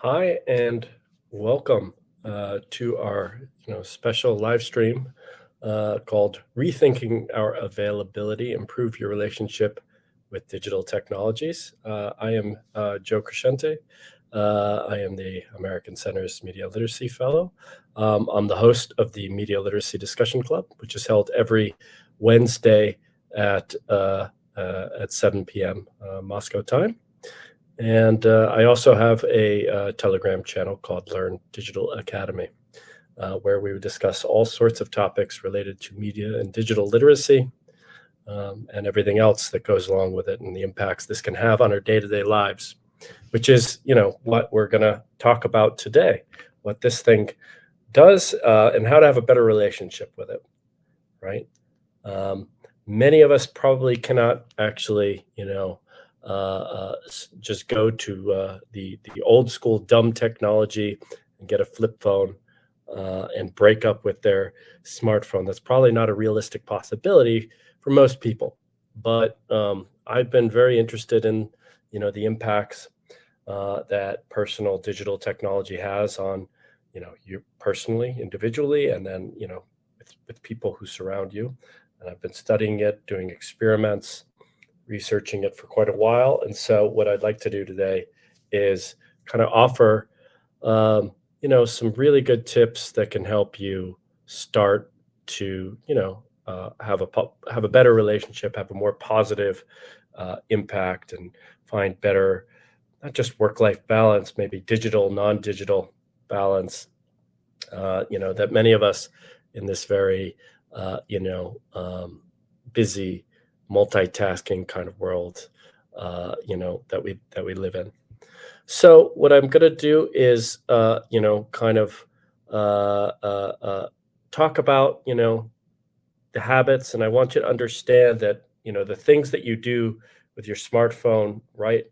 Hi and welcome to our special live stream called "Rethinking Our Availability: Improve Your Relationship with Digital Technologies." I am Joe Crescente. I am the American Center's Media Literacy Fellow. I'm the host of the Media Literacy Discussion Club, which is held every Wednesday at 7 p.m. Moscow time. And I also have a Telegram channel called Learn Digital Academy, where we would discuss all sorts of topics related to media and digital literacy, and everything else that goes along with it and the impacts this can have on our day-to-day lives, which is, what we're going to talk about today, what this thing does and how to have a better relationship with it, right? Many of us probably cannot actually, just go to the old school dumb technology and get a flip phone and break up with their smartphone. That's probably not a realistic possibility for most people. But I've been very interested in, the impacts that personal digital technology has on, you personally, individually, and then, with people who surround you. And I've been studying it, doing experiments, researching it for quite a while. And so what I'd like to do today is kind of offer, some really good tips that can help you start to, have a better relationship, have a more positive impact, and find better, not just work-life balance, maybe digital, non-digital balance, that many of us in this very, busy, multitasking kind of world, that we live in. So what I'm going to do is, kind of talk about, the habits, and I want you to understand that, the things that you do with your smartphone, right?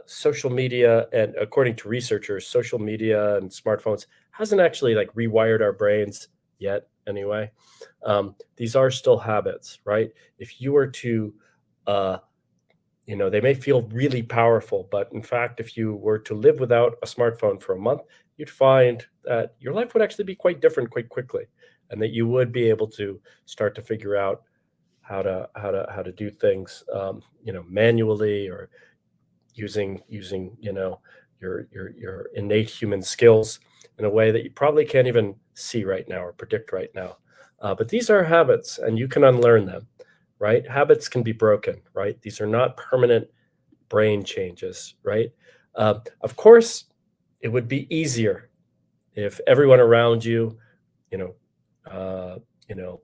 Social media, and according to researchers, social media and smartphones hasn't actually like rewired our brains yet, anyway. These are still habits, right? If you were to, uh, they may feel really powerful, but in fact, if you were to live without a smartphone for a month, you'd find that your life would actually be quite different quite quickly, and that you would be able to start to figure out how to do things, manually, or using your innate human skills in a way that you probably can't even see right now or predict right now. But these are habits, and you can unlearn them, right? Habits can be broken, right? These are not permanent brain changes, right? Of course, it would be easier if everyone around you, you know, uh, you know,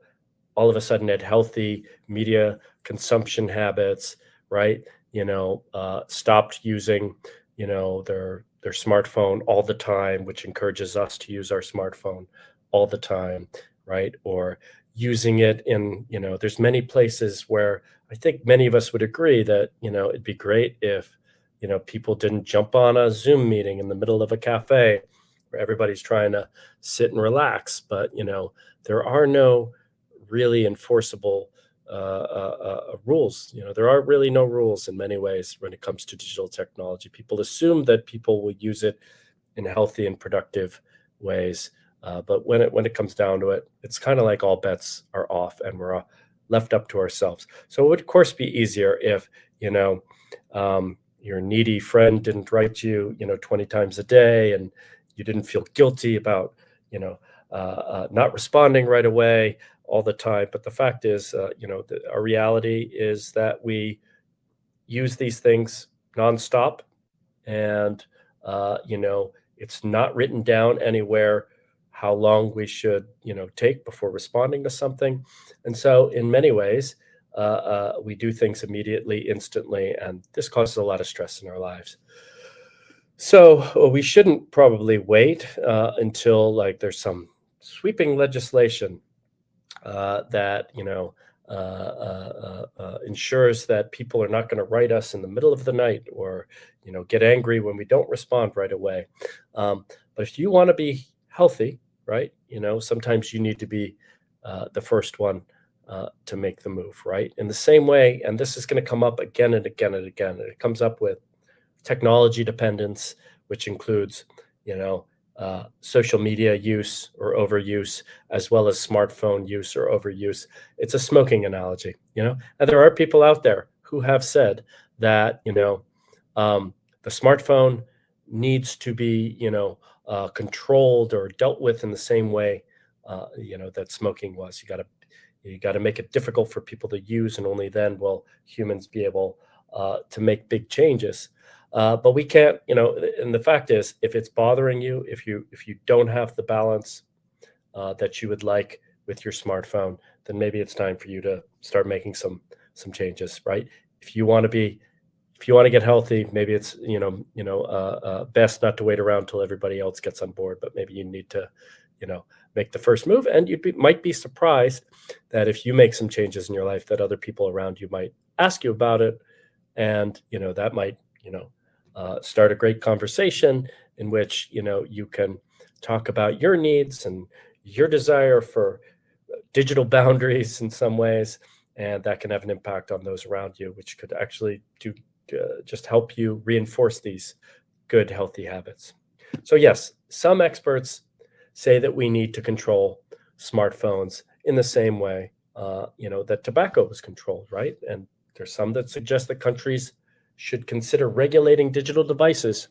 all of a sudden had healthy media consumption habits, right? Stopped using, their smartphone all the time, which encourages us to use our smartphone all the time, right? Or using it in, there's many places where I think many of us would agree that, it'd be great if, people didn't jump on a Zoom meeting in the middle of a cafe where everybody's trying to sit and relax. But, there are no really enforceable rules. There are really no rules in many ways when it comes to digital technology. People assume that people will use it in healthy and productive ways, but when it comes down to it, it's kind of like all bets are off, and we're left up to ourselves. So it would, of course, be easier if your needy friend didn't write you, 20 times a day, and you didn't feel guilty about, not responding right away all the time. But the fact is, our reality is that we use these things nonstop, and it's not written down anywhere how long we should, take before responding to something. And so, in many ways, we do things immediately, instantly, and this causes a lot of stress in our lives. So we shouldn't probably wait until like there's some sweeping legislation that ensures that people are not going to write us in the middle of the night, or get angry when we don't respond right away. But if you want to be healthy, right, sometimes you need to be the first one to make the move, right? In the same way, and this is going to come up again and again and again, and it comes up with technology dependence, which includes, you know, social media use or overuse, as well as smartphone use or overuse. It's a smoking analogy, and there are people out there who have said that, the smartphone needs to be, controlled or dealt with in the same way, that smoking was. You got to make it difficult for people to use, and only then will humans be able to make big changes. But we can't, and the fact is, if it's bothering you, if you don't have the balance that you would like with your smartphone, then maybe it's time for you to start making some changes, right? If you want to be if you want to get healthy, maybe it's best not to wait around till everybody else gets on board, but maybe you need to, make the first move. And might be surprised that if you make some changes in your life, that other people around you might ask you about it, and that might start a great conversation in which you can talk about your needs and your desire for digital boundaries in some ways, and that can have an impact on those around you, which could actually just help you reinforce these good, healthy habits. So yes, some experts say that we need to control smartphones in the same way, that tobacco was controlled, right? And there's some that suggest that countries should consider regulating digital devices,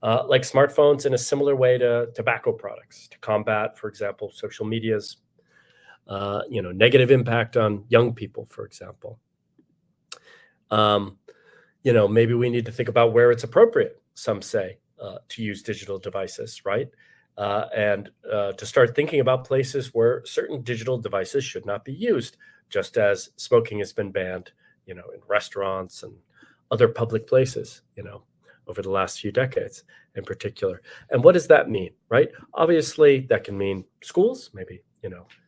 like smartphones, in a similar way to tobacco products, to combat, for example, social media's negative impact on young people, for example. Maybe we need to think about where it's appropriate, some say, to use digital devices, right? And to start thinking about places where certain digital devices should not be used, just as smoking has been banned, in restaurants and other public places, over the last few decades in particular. And what does that mean, right? Obviously, that can mean schools, maybe,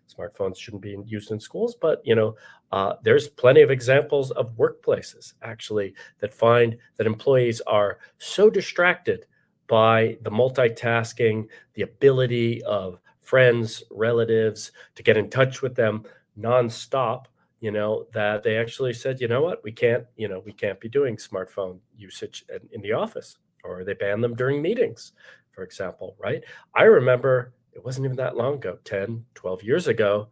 smartphones shouldn't be used in schools, but there's plenty of examples of workplaces actually that find that employees are so distracted by the multitasking, the ability of friends, relatives to get in touch with them nonstop, that they actually said, you know what, we can't be doing smartphone usage in the office, or they ban them during meetings, for example, right? I remember it wasn't even that long ago, 10, 12 years ago,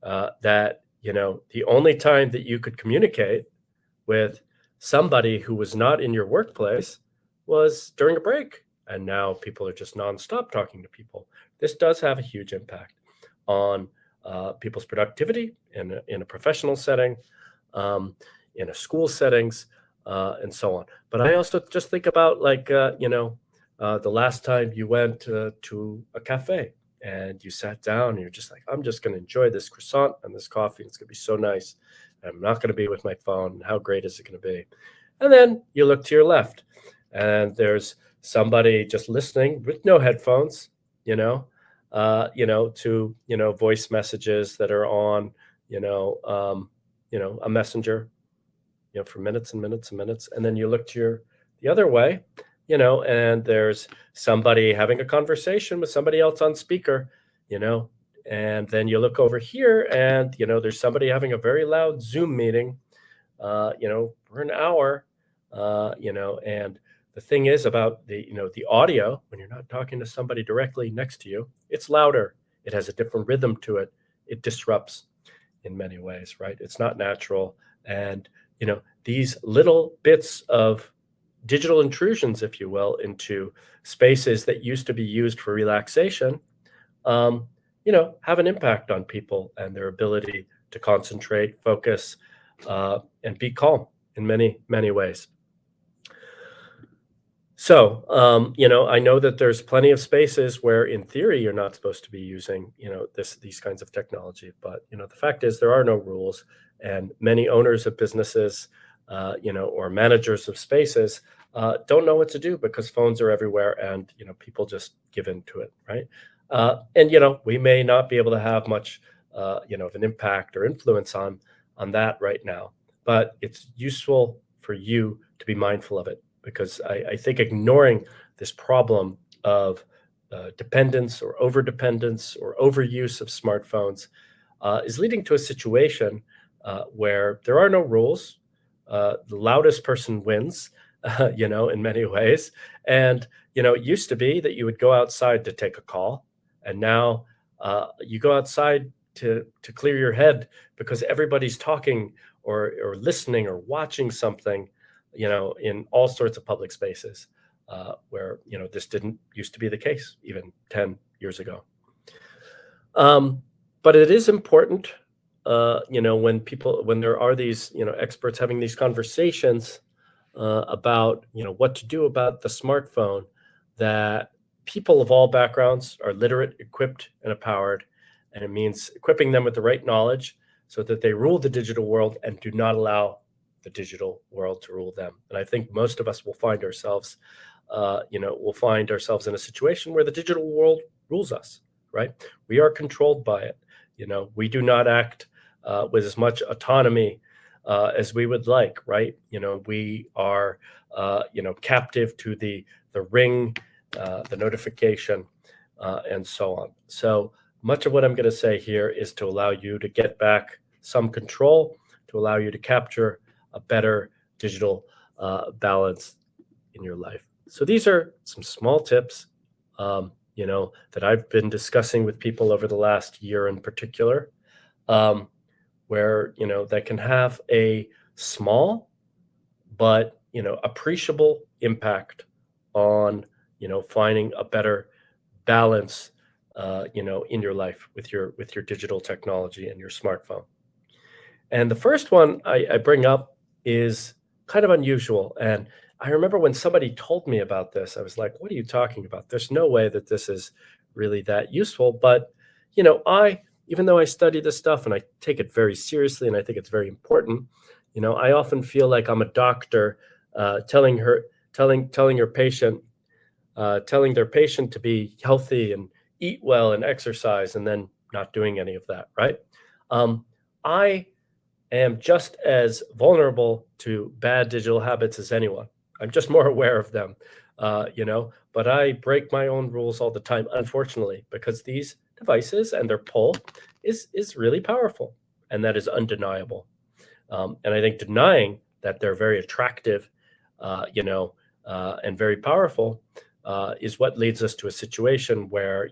that, the only time that you could communicate with somebody who was not in your workplace was during a break. And now people are just nonstop talking to people. This does have a huge impact on people's productivity in a professional setting, in a school settings, and so on. But I also just think about, like, the last time you went to a cafe and you sat down and you're just like, I'm just going to enjoy this croissant and this coffee. It's going to be so nice. I'm not going to be with my phone. How great is it going to be? And then you look to your left and there's somebody just listening with no headphones, to, voice messages that are on, a messenger, for minutes and minutes and minutes. And then you look to the other way, and there's somebody having a conversation with somebody else on speaker, and then you look over here and, there's somebody having a very loud Zoom meeting, for an hour, and the thing is about the audio, when you're not talking to somebody directly next to you, it's louder. It has a different rhythm to it. It disrupts in many ways, right? It's not natural. And, these little bits of digital intrusions, if you will, into spaces that used to be used for relaxation, have an impact on people and their ability to concentrate, focus, and be calm in many, many ways. So, I know that there's plenty of spaces where, in theory, you're not supposed to be using, these kinds of technology. But, the fact is, there are no rules, and many owners of businesses, or managers of spaces, don't know what to do because phones are everywhere, and people just give in to it, right? And we may not be able to have much, of an impact or influence on that right now, but it's useful for you to be mindful of it. Because I think ignoring this problem of dependence or overdependence or overuse of smartphones is leading to a situation where there are no rules. The loudest person wins, in many ways. And, it used to be that you would go outside to take a call, and now you go outside to clear your head because everybody's talking or listening or watching something, in all sorts of public spaces, where, this didn't used to be the case even 10 years ago. Um, but it is important, when there are these, experts having these conversations about, what to do about the smartphone, that people of all backgrounds are literate, equipped, and empowered. And it means equipping them with the right knowledge so that they rule the digital world and do not allow the digital world to rule them. And I think most of us will find ourselves, in a situation where the digital world rules us, right? We are controlled by it. We do not act with as much autonomy as we would like, right? We are, captive to the ring, the notification, and so on. So much of what I'm going to say here is to allow you to get back some control, to allow you to capture a better digital balance in your life. So these are some small tips, that I've been discussing with people over the last year in particular, where, that can have a small but, appreciable impact on, finding a better balance, in your life with your digital technology and your smartphone. And the first one I bring up is kind of unusual. And I remember when somebody told me about this, I was like, what are you talking about? There's no way that this is really that useful. But, even though I study this stuff and I take it very seriously and I think it's very important, I often feel like I'm a doctor telling their patient to be healthy and eat well and exercise, and then not doing any of that, right? I am just as vulnerable to bad digital habits as anyone. I'm just more aware of them, but I break my own rules all the time, unfortunately, because these devices and their pull is really powerful, and that is undeniable. And I think denying that they're very attractive, and very powerful, is what leads us to a situation where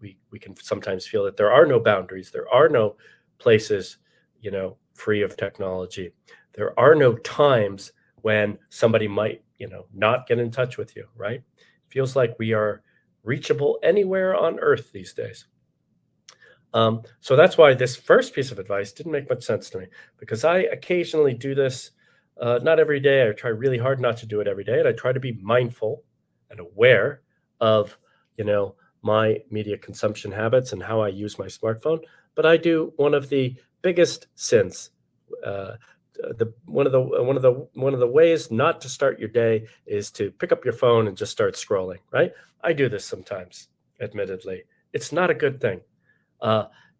we can sometimes feel that there are no boundaries, there are no places free of technology, there are no times when somebody might not get in touch with you, right? It feels like we are reachable anywhere on earth these days. So that's why this first piece of advice didn't make much sense to me, because I occasionally do this, not every day. I try really hard not to do it every day, and I try to be mindful and aware of, my media consumption habits and how I use my smartphone. But I do one of the biggest sins. One of the ways not to start your day is to pick up your phone and just start scrolling. Right? I do this sometimes. Admittedly, it's not a good thing.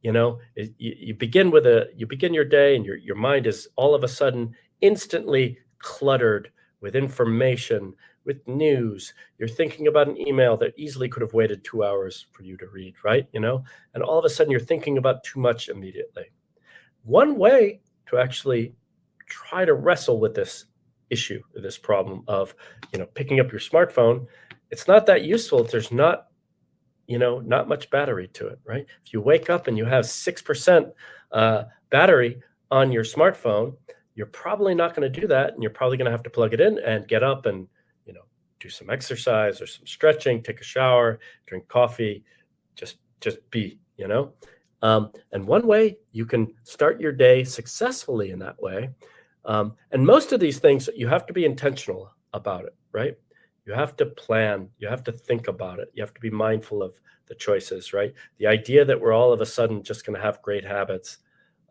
You begin your day, and your mind is all of a sudden instantly cluttered with information, with news. You're thinking about an email that easily could have waited 2 hours for you to read, right? And all of a sudden you're thinking about too much immediately. One way to actually try to wrestle with this issue, this problem of, picking up your smartphone, it's not that useful if there's not much battery to it, right? If you wake up and you have 6% battery on your smartphone, you're probably not going to do that, and you're probably going to have to plug it in and get up and do some exercise or some stretching, take a shower, drink coffee, just be. And one way you can start your day successfully in that way, and most of these things, you have to be intentional about it, right? You have to plan, you have to think about it, you have to be mindful of the choices, right? The idea that we're all of a sudden just going to have great habits,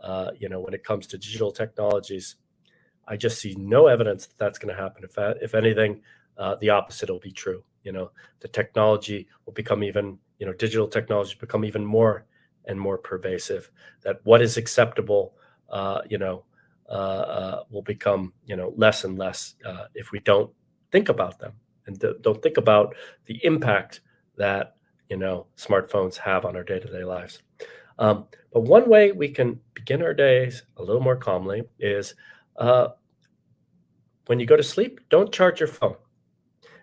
when it comes to digital technologies, I just see no evidence that that's going to happen. If anything, the opposite will be true. The technology will become digital technology become even more and more pervasive. That what is acceptable, will become, less and less if we don't think about them and don't think about the impact that smartphones have on our day-to-day lives. But one way we can begin our days a little more calmly is when you go to sleep, don't charge your phone.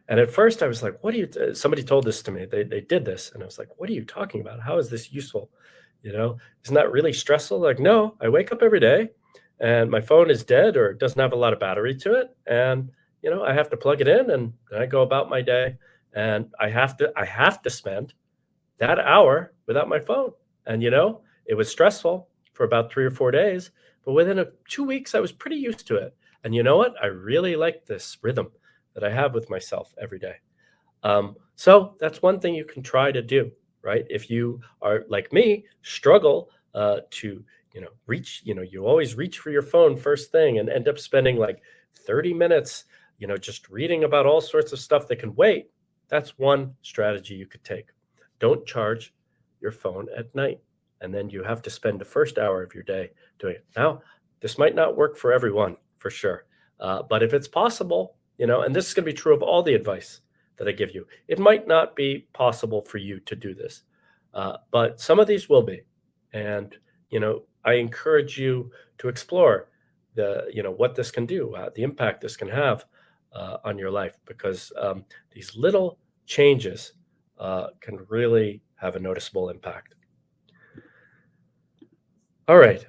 And at first I was like, what are you, somebody told this to me. They did this. And I was like, what are you talking about? How is this useful? Isn't that really stressful? Like, no, I wake up every day and my phone is dead or it doesn't have a lot of battery to it. And, I have to plug it in and then I go about my day and I have to spend that hour without my phone. And, it was stressful for about 3 or 4 days, but within 2 weeks, I was pretty used to it. And you know what? I really like this rhythm that I have with myself every day. So that's one thing you can try to do, right? If you are like me, struggle to, reach, you always reach for your phone first thing and end up spending like 30 minutes, just reading about all sorts of stuff that can wait. That's one strategy you could take. Don't charge your phone at night. And then you have to spend the first hour of your day doing it. Now, this might not work for everyone, for sure. But if it's possible, and this is going to be true of all the advice that I give you, it might not be possible for you to do this, but some of these will be. And, I encourage you to explore what this can do, the impact this can have on your life, because these little changes can really have a noticeable impact. All right.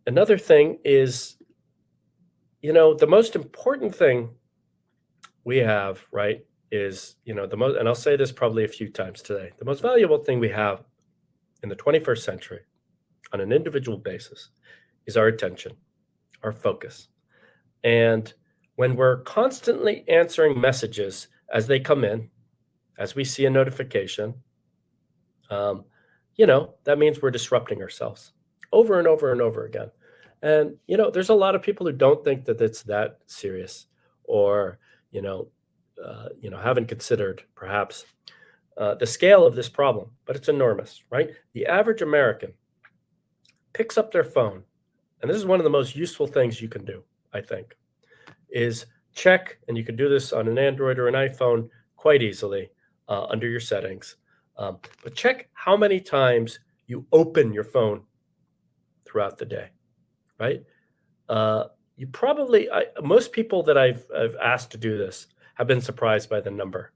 Another thing is, the most important thing we have, right, is, the most, and I'll say this probably a few times today, the most valuable thing we have in the 21st century on an individual basis is our attention, our focus. And when we're constantly answering messages as they come in, as we see a notification, that means we're disrupting ourselves over and over and over again. And, there's a lot of people who don't think that it's that serious or, haven't considered perhaps the scale of this problem, but it's enormous, right? The average American picks up their phone, and this is one of the most useful things you can do, I think, is check, and you can do this on an Android or an iPhone quite easily under your settings, but check how many times you open your phone throughout the day, right? You probably, most people that I've asked to do this have been surprised by the number.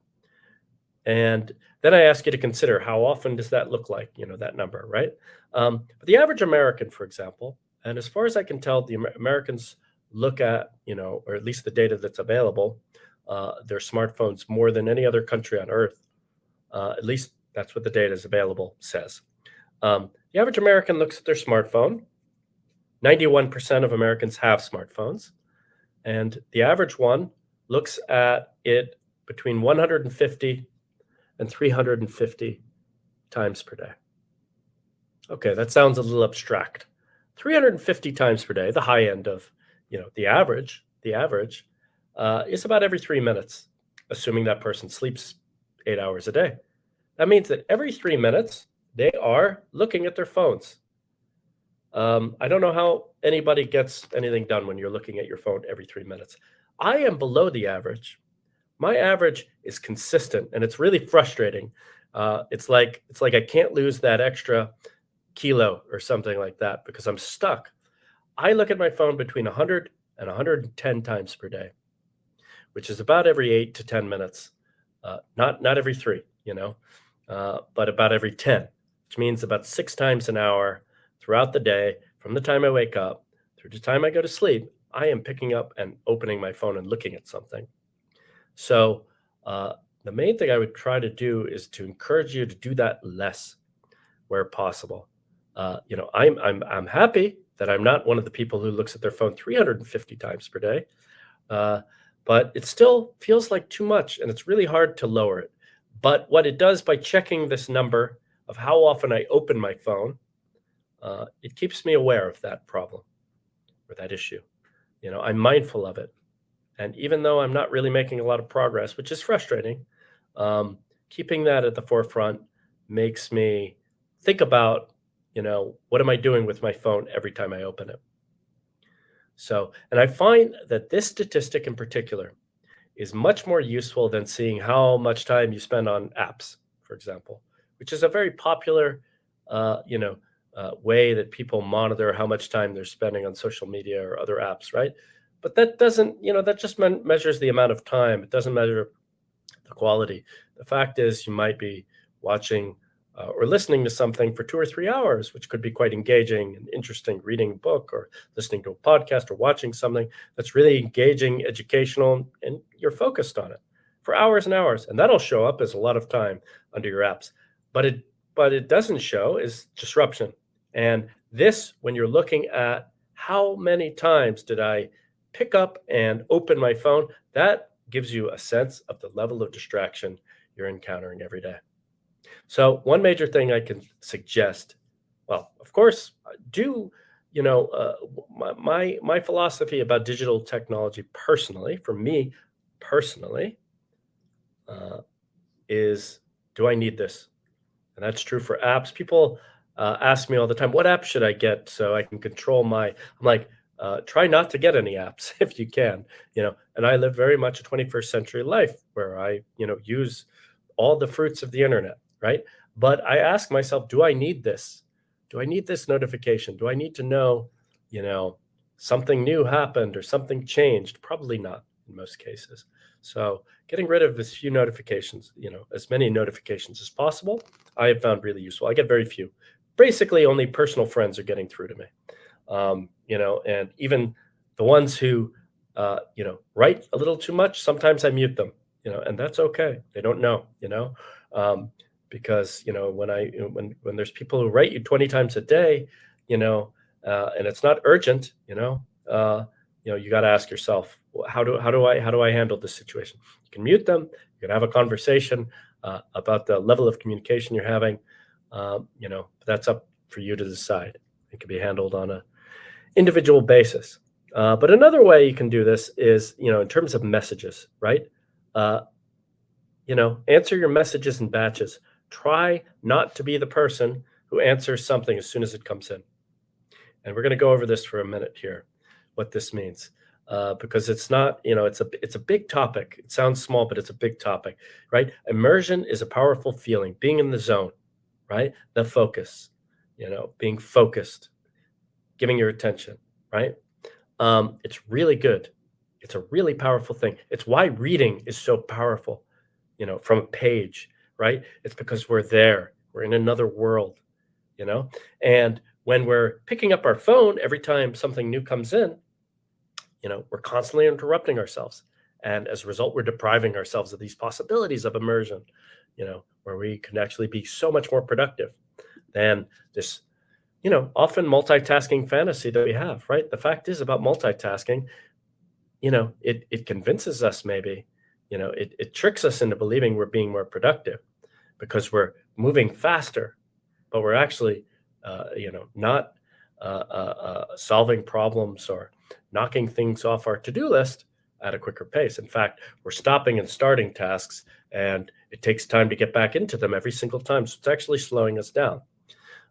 And then I ask you to consider how often does that look like, that number, right? But the average American, for example, and as far as I can tell, the Americans look at, or at least the data that's available, their smartphones more than any other country on earth. At least that's what the data is available says. The average American looks at their smartphone. 91% of Americans have smartphones, and the average one looks at it between 150 and 350 times per day. Okay, that sounds a little abstract. 350 times per day, the high end of, the average is about every 3 minutes, assuming that person sleeps 8 hours a day. That means that every 3 minutes, they are looking at their phones. I don't know how anybody gets anything done when you're looking at your phone every 3 minutes. I am below the average. My average is consistent, and it's really frustrating. It's like I can't lose that extra kilo or something like that because I'm stuck. I look at my phone between 100 and 110 times per day, which is about every 8 to 10 minutes. Not every 3, but about every 10, which means about 6 times an hour throughout the day, from the time I wake up through the time I go to sleep. I am picking up and opening my phone and looking at something. So the main thing I would try to do is to encourage you to do that less where possible. I'm happy that I'm not one of the people who looks at their phone 350 times per day, but it still feels like too much, and it's really hard to lower it. But what it does by checking this number of how often I open my phone, it keeps me aware of that problem or that issue. I'm mindful of it. And even though I'm not really making a lot of progress, which is frustrating, keeping that at the forefront makes me think about, what am I doing with my phone every time I open it? So, and I find that this statistic in particular is much more useful than seeing how much time you spend on apps, for example, which is a very popular, way that people monitor how much time they're spending on social media or other apps, right? but that doesn't, that just measures the amount of time. It doesn't measure the quality. The fact is, you might be watching or listening to something for 2 or 3 hours, which could be quite engaging and interesting, reading a book or listening to a podcast or watching something that's really engaging, educational, and you're focused on it for hours and hours. And that'll show up as a lot of time under your apps. But it doesn't show is disruption. And this, when you're looking at how many times did I pick up and open my phone, that gives you a sense of the level of distraction you're encountering every day. So one major thing I can suggest, well, of course, do my philosophy about digital technology personally, for me personally, uh, is do I need this? And that's true for apps. People ask me all the time, what app should I get so I can control my? I'm like, try not to get any apps if you can, And I live very much a 21st century life where I, use all the fruits of the internet, right? But I ask myself, do I need this? Do I need this notification? Do I need to know, you know, something new happened or something changed? Probably not in most cases. So getting rid of as few notifications, as many notifications as possible, I have found really useful. I get very few. Basically, only personal friends are getting through to me. And even the ones who, write a little too much, sometimes I mute them, and that's okay. They don't know, because, when there's people who write you 20 times a day, and it's not urgent, you got to ask yourself, how do I handle this situation? You can mute them. You can have a conversation about the level of communication you're having. That's up for you to decide. It can be handled on a individual basis. But another way you can do this is, in terms of messages, right? Uh, answer your messages in batches. Try not to be the person who answers something as soon as it comes in. And we're going to go over this for a minute here, what this means, because it's not, it's a big topic. It sounds small, but it's a big topic, right? Immersion is a powerful feeling, being in the zone, right? The focus, being focused, giving your attention, right? It's really good. It's a really powerful thing. It's why reading is so powerful, from a page, right? It's because we're there. We're in another world, and when we're picking up our phone every time something new comes in, we're constantly interrupting ourselves. And as a result, we're depriving ourselves of these possibilities of immersion, where we can actually be so much more productive than this, often multitasking fantasy that we have, right? The fact is about multitasking, it convinces us maybe, it tricks us into believing we're being more productive because we're moving faster, but we're actually, not solving problems or knocking things off our to-do list at a quicker pace. In fact, we're stopping and starting tasks, and it takes time to get back into them every single time. So it's actually slowing us down.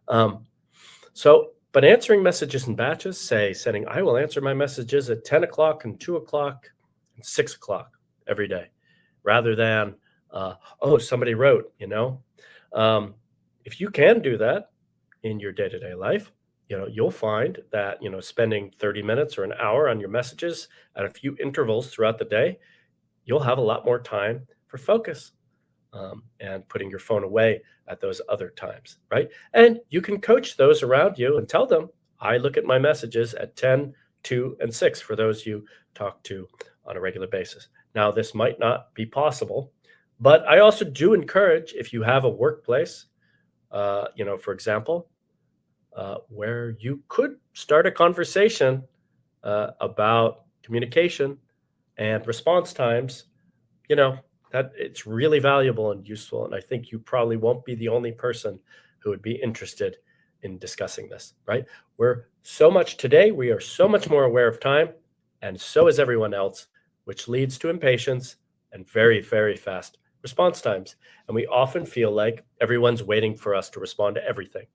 But answering messages in batches, say setting, I will answer my messages at 10 o'clock and 2 o'clock and 6 o'clock every day, rather than, somebody wrote, if you can do that in your day-to-day life, you'll find that, spending 30 minutes or an hour on your messages at a few intervals throughout the day, you'll have a lot more time for focus, and putting your phone away at those other times, right? And you can coach those around you and tell them, I look at my messages at 10, 2, and 6 for those you talk to on a regular basis. Now, this might not be possible, but I also do encourage, if you have a workplace, for example, where you could start a conversation about communication and response times, that it's really valuable and useful. And I think you probably won't be the only person who would be interested in discussing this, right? We are so much more aware of time, and so is everyone else, which leads to impatience and very, very fast response times. And we often feel like everyone's waiting for us to respond to everything,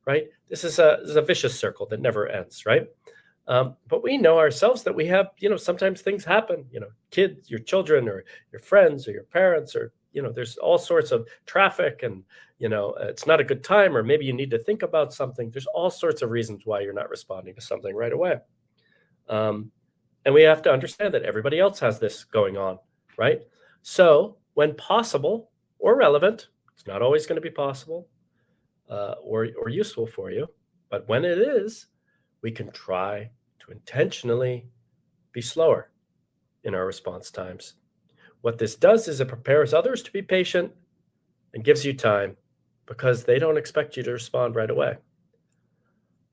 right? This is a vicious circle that never ends, right? But we know ourselves that we have, sometimes things happen, kids, your children or your friends or your parents, or, there's all sorts of traffic and, it's not a good time, or maybe you need to think about something. There's all sorts of reasons why you're not responding to something right away. And we have to understand that everybody else has this going on, right? So, when possible or relevant, it's not always going to be possible or useful for you, but when it is, we can try to intentionally be slower in our response times. What this does is it prepares others to be patient and gives you time because they don't expect you to respond right away.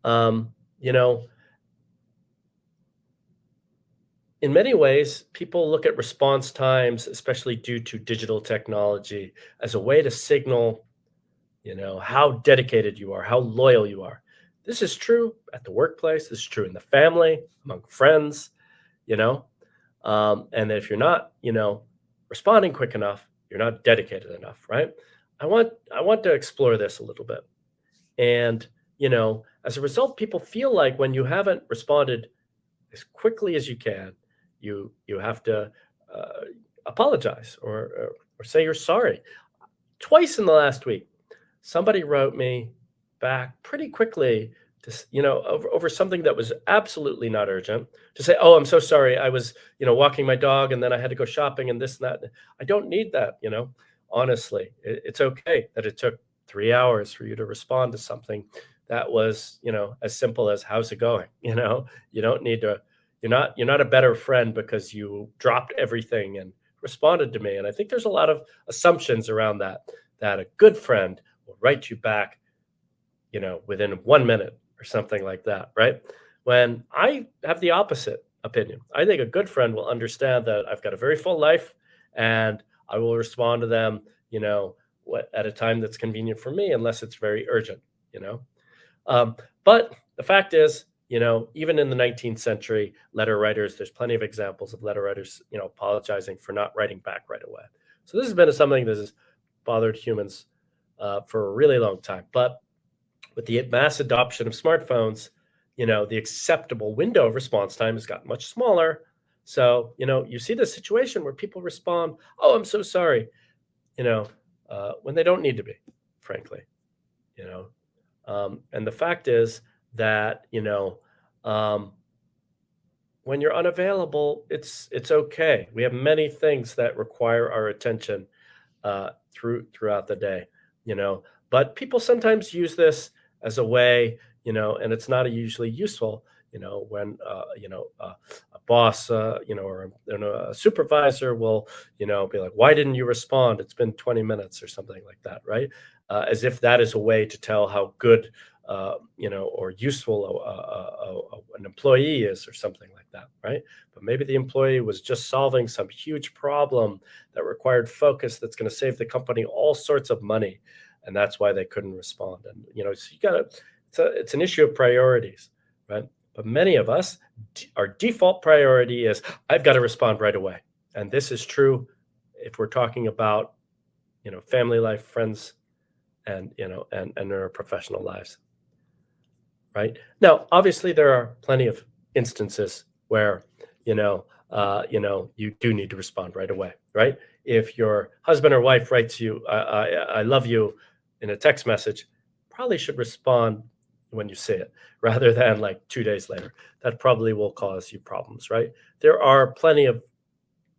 Um, you know, in many ways, people look at response times, especially due to digital technology, as a way to signal, how dedicated you are, how loyal you are. This is true at the workplace. This is true in the family, among friends, you know. And if you're not, responding quick enough, you're not dedicated enough, right? I want to explore this a little bit. And, as a result, people feel like when you haven't responded as quickly as you can, you have to uh, apologize or say you're sorry. Twice in the last week, somebody wrote me back pretty quickly over something that was absolutely not urgent, to say, "Oh, I'm so sorry. I was, walking my dog and then I had to go shopping and this and that." I don't need that. Honestly, it's okay that it took 3 hours for you to respond to something that was, as simple as "How's it going?" You don't need to. You're not a better friend because you dropped everything and responded to me. And I think there's a lot of assumptions around that a good friend will write you back, within 1 minute or something like that, right? When I have the opposite opinion, I think a good friend will understand that I've got a very full life and I will respond to them, at a time that's convenient for me, unless it's very urgent, you know. But the fact is, even in the 19th century, letter writers, there's plenty of examples of letter writers, apologizing for not writing back right away. So this has been something that has bothered humans for a really long time. But with the mass adoption of smartphones, the acceptable window of response time has gotten much smaller. So, you see the situation where people respond, "Oh, I'm so sorry," when they don't need to be, frankly, you know. And the fact is that, um, when you're unavailable, it's okay. We have many things that require our attention throughout the day, you know. But people sometimes use this as a way, and it's not usually useful, when a boss, or a supervisor will, be like, "Why didn't you respond? It's been 20 minutes," or something like that, right? As if that is a way to tell how good, or useful an employee is, or something like that, right? But maybe the employee was just solving some huge problem that required focus that's going to save the company all sorts of money, and that's why they couldn't respond. And so you got to, it's an issue of priorities, right? But many of us, our default priority is, "I've got to respond right away," and this is true if we're talking about family life, friends, and and our professional lives, right? Now, obviously, there are plenty of instances where you do need to respond right away, right? If your husband or wife writes you, I love you," in a text message, probably should respond when you see it rather than like 2 days later. That probably will cause you problems, right? There are plenty of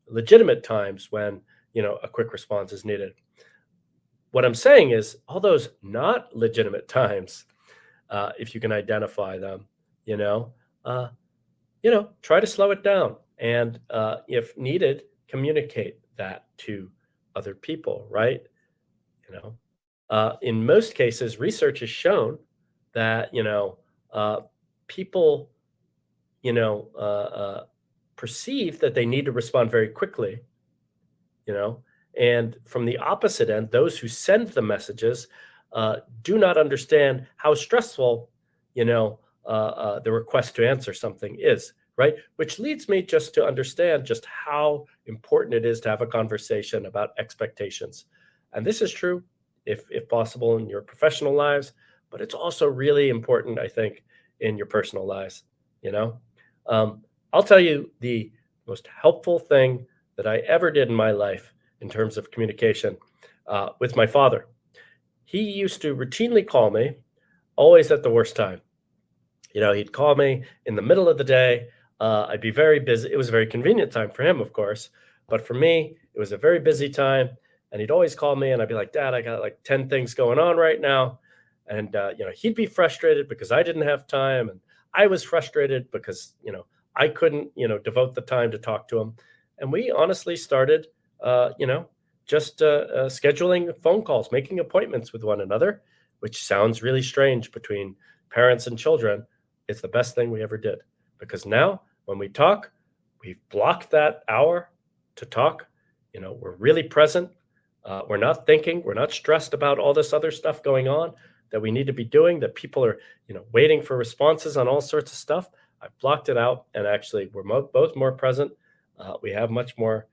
legitimate times when a quick response is needed. What I'm saying is, all those not legitimate times, if you can identify them, you know, uh, try to slow it down, and if needed, communicate that to other people, right? You know, in most cases, research has shown that uh, people, you know, uh, uh, perceive that they need to respond very quickly, you know, and from the opposite end, those who send the messages do not understand how stressful, the request to answer something is, right? Which leads me just to understand just how important it is to have a conversation about expectations. And this is true, if possible, in your professional lives, but it's also really important, I think, in your personal lives. You know, um, I'll tell you the most helpful thing that I ever did in my life in terms of communication with my father. He used to routinely call me, always at the worst time. He'd call me in the middle of the day. I'd be very busy. It was a very convenient time for him, of course, but for me, it was a very busy time. And he'd always call me, and I'd be like, "Dad, I got like 10 things going on right now," and he'd be frustrated because I didn't have time, and I was frustrated because I couldn't devote the time to talk to him. And we honestly started, uh, you know, just scheduling phone calls, making appointments with one another, which sounds really strange between parents and children. It's the best thing we ever did because now when we talk, we've blocked that hour to talk. We're really present. We're not thinking, we're not stressed about all this other stuff going on that we need to be doing, that people are, waiting for responses on all sorts of stuff. I've blocked it out, and actually, we're both more present. We have much more,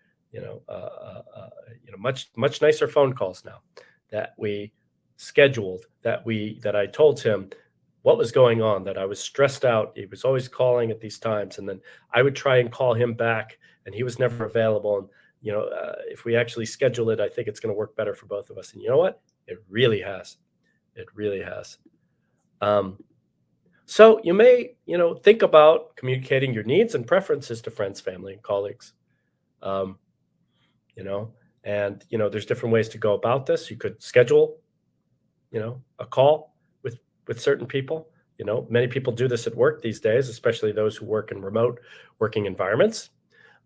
much nicer phone calls now that we scheduled. That I told him what was going on, that I was stressed out. He was always calling at these times, and then I would try and call him back, and he was never available. And if we actually schedule it, I think it's going to work better for both of us. And you know what? It really has. It really has. Um, so you may, think about communicating your needs and preferences to friends, family, and colleagues. Um, you know, and there's different ways to go about this. You could schedule, a call with certain people. Many people do this at work these days, especially those who work in remote working environments.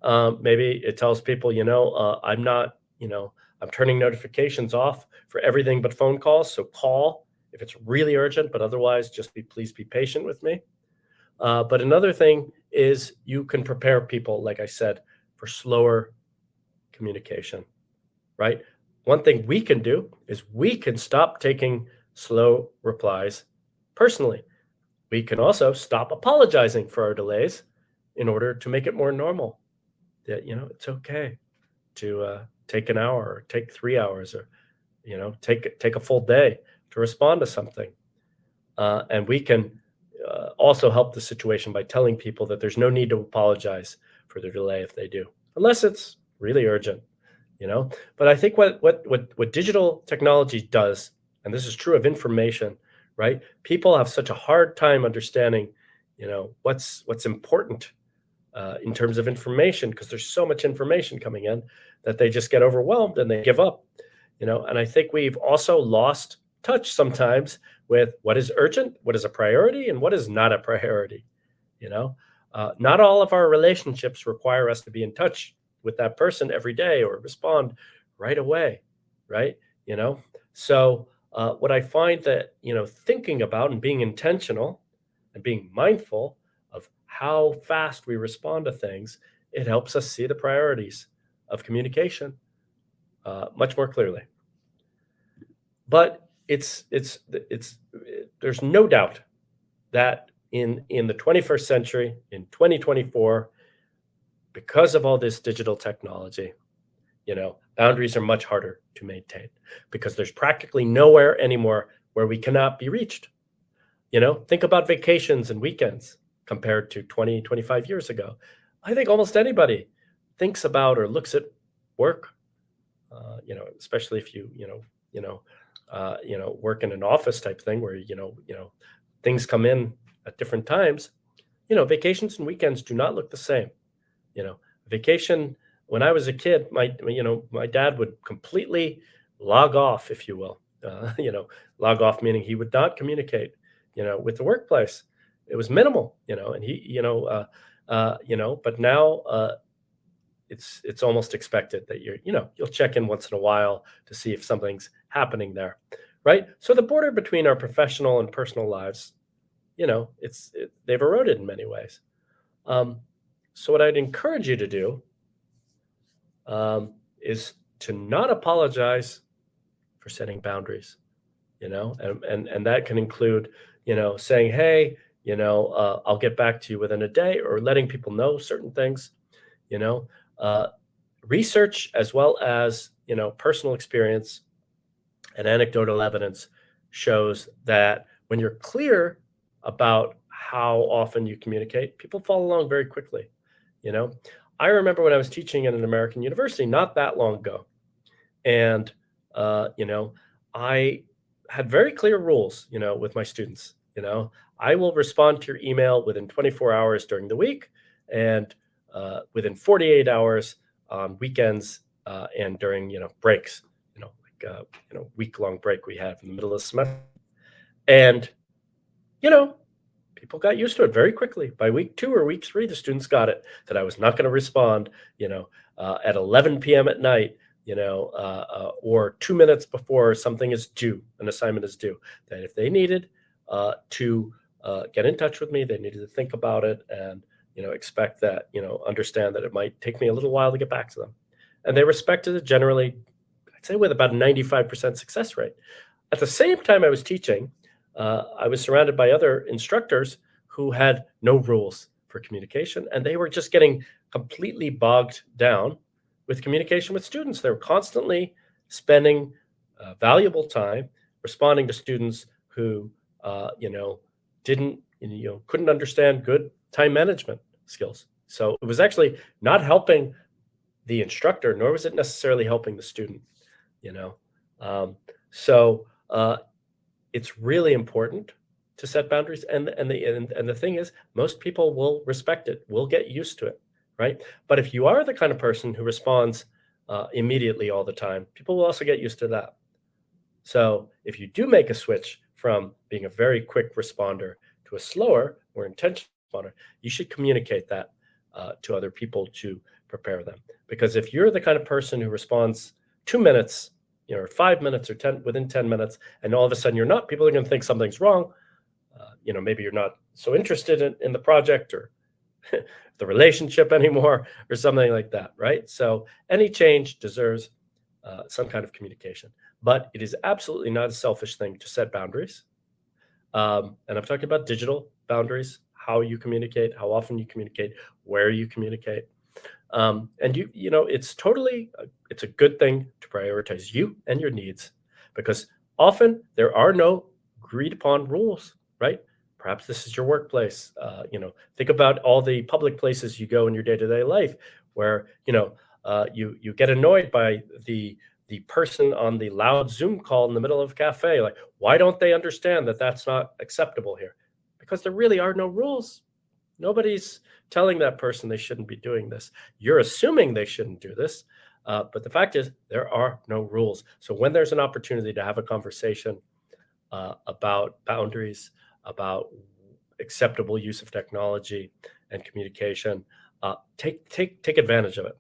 Maybe it tells people, I'm not, I'm turning notifications off for everything but phone calls. So call if it's really urgent, but otherwise, please be patient with me. But another thing is you can prepare people, like I said, for slower communication, right? One thing we can do is we can stop taking slow replies personally. We can also stop apologizing for our delays in order to make it more normal that, it's okay to take an hour or take 3 hours or, take a full day to respond to something. And we can also help the situation by telling people that there's no need to apologize for their delay if they do, unless it's really urgent, But I think what digital technology does, and this is true of information, right? People have such a hard time understanding, what's important in terms of information because there's so much information coming in that they just get overwhelmed and they give up. And I think we've also lost touch sometimes with what is urgent, what is a priority, and what is not a priority. Not all of our relationships require us to be in touch with that person every day or respond right away, right? So what I find that thinking about and being intentional and being mindful of how fast we respond to things, it helps us see the priorities of communication much more clearly. But there's no doubt that in the 21st century, in 2024, because of all this digital technology, boundaries are much harder to maintain because there's practically nowhere anymore where we cannot be reached. Think about vacations and weekends compared to 20, 25 years ago. I think almost anybody thinks about or looks at work, especially if work in an office type thing where, things come in at different times. Vacations and weekends do not look the same. Vacation, when I was a kid, my dad would completely log off, if you will. Log off meaning he would not communicate, with the workplace. It was minimal, and but now it's almost expected that you'll check in once in a while to see if something's happening there, right? So the border between our professional and personal lives, they've eroded in many ways. So what I'd encourage you to do is to not apologize for setting boundaries, and that can include, saying, hey, I'll get back to you within a day, or letting people know certain things, you know, uh, research as well as, personal experience and anecdotal evidence shows that when you're clear about how often you communicate, people follow along very quickly. You know, I remember when I was teaching at an American university not that long ago, and I had very clear rules, with my students. I will respond to your email within 24 hours during the week, and within 48 hours on weekends and during breaks, week-long break we have in the middle of the semester. And you know, people got used to it very quickly. By week 2 or week 3, the students got it that I was not going to respond, at 11 p.m. at night, or 2 minutes before something is due, an assignment is due. That if they needed to get in touch with me, they needed to think about it and expect that, understand that it might take me a little while to get back to them. And they respected it generally, I'd say with about a 95% success rate. At the same time I was teaching, I was surrounded by other instructors who had no rules for communication, and they were just getting completely bogged down with communication with students. They were constantly spending valuable time responding to students who, didn't, couldn't understand good time management skills. So it was actually not helping the instructor, nor was it necessarily helping the student. You know, so it's really important to set boundaries, and the thing is, most people will respect it, will get used to it, right? But if you are the kind of person who responds immediately all the time, people will also get used to that. So if you do make a switch from being a very quick responder to a slower, more intentional responder, you should communicate that to other people to prepare them. Because if you're the kind of person who responds 2 minutes, or 5 minutes, or 10 within 10 minutes, and all of a sudden you're not, people are going to think something's wrong. Maybe you're not so interested in the project or the relationship anymore, or something like that, right? So any change deserves some kind of communication, but it is absolutely not a selfish thing to set boundaries. And I'm talking about digital boundaries, how you communicate, how often you communicate, where you communicate. And it's a good thing to prioritize you and your needs, because often there are no agreed upon rules, right? Perhaps this is your workplace. Think about all the public places you go in your day-to-day life where, you get annoyed by the person on the loud Zoom call in the middle of a cafe. Like, why don't they understand that that's not acceptable here? Because there really are no rules. Nobody's telling that person they shouldn't be doing this. You're assuming they shouldn't do this. But the fact is, there are no rules. So when there's an opportunity to have a conversation about boundaries, about acceptable use of technology and communication, take advantage of it.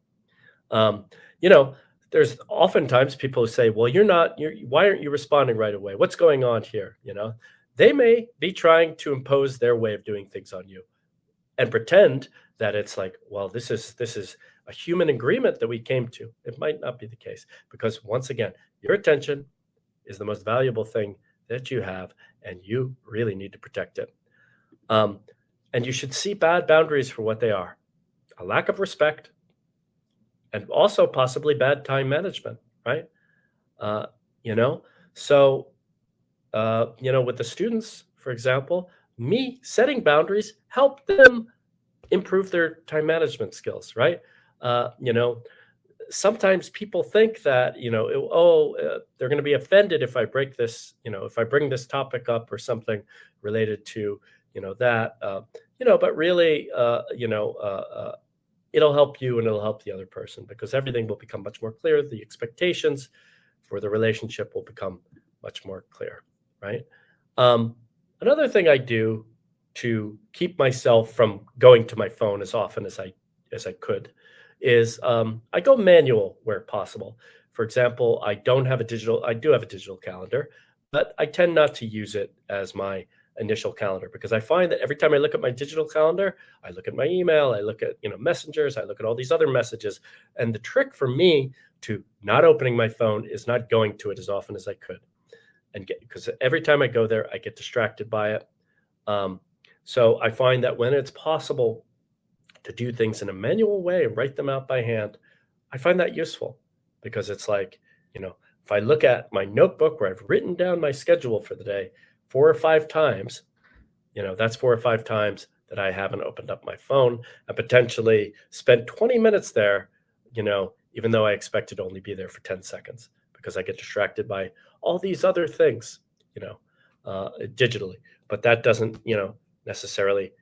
There's oftentimes people who say, well, why aren't you responding right away? What's going on here? They may be trying to impose their way of doing things on you and pretend that it's like, well, this is a human agreement that we came to. It might not be the case, because once again, your attention is the most valuable thing that you have, and you really need to protect it. And you should see bad boundaries for what they are: a lack of respect, and also possibly bad time management, right? So with the students, for example, me setting boundaries help them improve their time management skills, right? Sometimes people think that, they're going to be offended if I break this, if I bring this topic up or something related to, that, but really, it'll help you and it'll help the other person, because everything will become much more clear. The expectations for the relationship will become much more clear, right? Another thing I do to keep myself from going to my phone as often as I could is I go manual where possible. For example, I do have a digital calendar, but I tend not to use it as my initial calendar, because I find that every time I look at my digital calendar, I look at my email, I look at messengers, I look at all these other messages. And the trick for me to not opening my phone is not going to it as often as I could, because every time I go there, I get distracted by it. So I find that when it's possible to do things in a manual way and write them out by hand, I find that useful, because it's like, if I look at my notebook where I've written down my schedule for the day 4 or 5 times, that's 4 or 5 times that I haven't opened up my phone and potentially spent 20 minutes there, even though I expected to only be there for 10 seconds, because I get distracted by all these other things, digitally. But that doesn't, necessarily